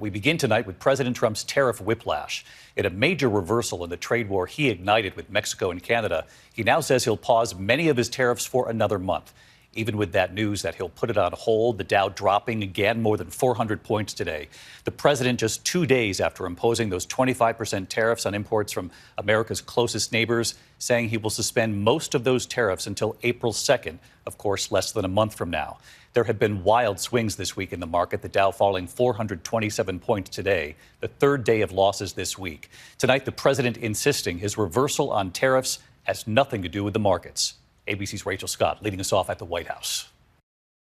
We begin tonight with President Trump's tariff whiplash. In a major reversal in the trade war he ignited with Mexico and Canada, he now says he'll pause many of his tariffs for another month. Even with that news that he'll put it on hold, the Dow dropping again more than 400 points today. The president just 2 days after imposing those 25% tariffs on imports from America's closest neighbors, saying he will suspend most of those tariffs until April 2nd, of course, less than a month from now. There have been wild swings this week in the market, the Dow falling 427 points today, the third day of losses this week. Tonight, the president insisting his reversal on tariffs has nothing to do with the markets. ABC's Rachel Scott leading us off at the White House.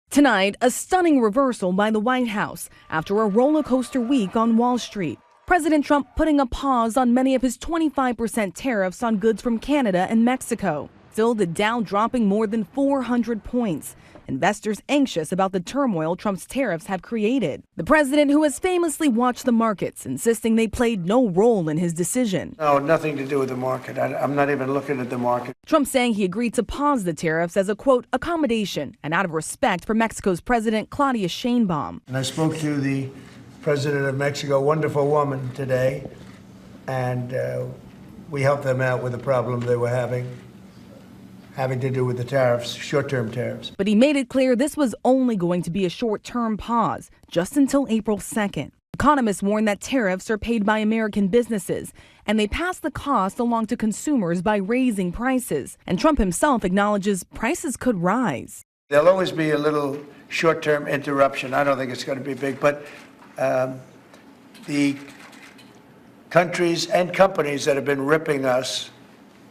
Tonight, a stunning reversal by the White House after a roller coaster week on Wall Street. President Trump putting a pause on many of his 25% tariffs on goods from Canada and Mexico. Still, the Dow dropping more than 400 points. Investors anxious about the turmoil Trump's tariffs have created. The president, who has famously watched the markets, insisting they played no role in his decision. No, nothing to do with the market. I'm not even looking at the market. Trump saying he agreed to pause the tariffs as a, quote, accommodation and out of respect for Mexico's President Claudia Sheinbaum. And I spoke to the president of Mexico, wonderful woman, today, and we helped them out with the problem they were having to do with the tariffs, short-term tariffs. But he made it clear this was only going to be a short-term pause, just until April 2nd. Economists warn that tariffs are paid by American businesses, and they pass the cost along to consumers by raising prices. And Trump himself acknowledges prices could rise. There'll always be a little short-term interruption. I don't think it's going to be big, but the countries and companies that have been ripping us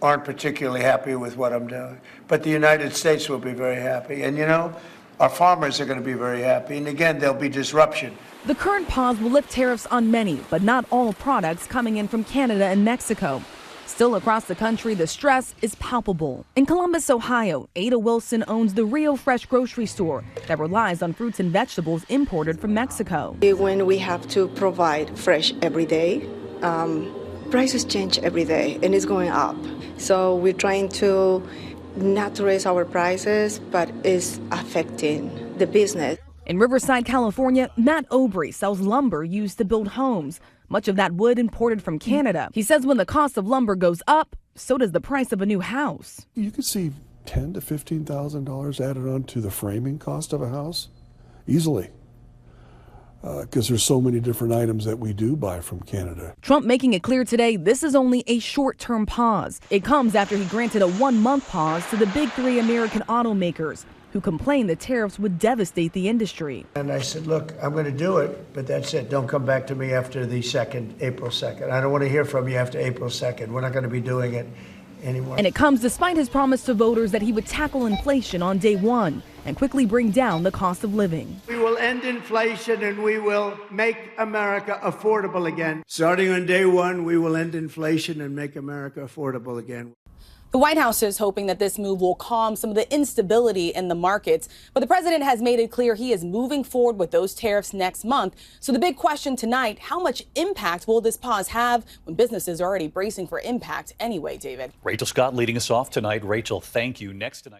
aren't particularly happy with what I'm doing. But the United States will be very happy. And, you know, our farmers are going to be very happy. And again, there'll be disruption. The current pause will lift tariffs on many, but not all products coming in from Canada and Mexico. Still across the country, the stress is palpable. In Columbus, Ohio, Ada Wilson owns the Rio Fresh grocery store that relies on fruits and vegetables imported from Mexico. When we have to provide fresh every day, prices change every day and it's going up. So we're trying to not raise our prices, but it's affecting the business. In Riverside, California, Matt Obrey sells lumber used to build homes, much of that wood imported from Canada. He says when the cost of lumber goes up, so does the price of a new house. You could see $10,000 to $15,000 added on to the framing cost of a house easily. Because there's so many different items that we do buy from Canada. Trump making it clear today this is only a short-term pause. It comes after he granted a 1-month pause to the big three American automakers who complained the tariffs would devastate the industry. And I said, look, I'm going to do it, but that's it. Don't come back to me after the April 2nd. I don't want to hear from you after April 2nd. We're not going to be doing it anymore. And it comes despite his promise to voters that he would tackle inflation on day one and quickly bring down the cost of living. We will end inflation and we will make America affordable again. Starting on day one, we will end inflation and make America affordable again. The White House is hoping that this move will calm some of the instability in the markets, but the president has made it clear he is moving forward with those tariffs next month. So the big question tonight, how much impact will this pause have when businesses are already bracing for impact anyway, David? Rachel Scott leading us off tonight. Rachel, thank you. Next tonight.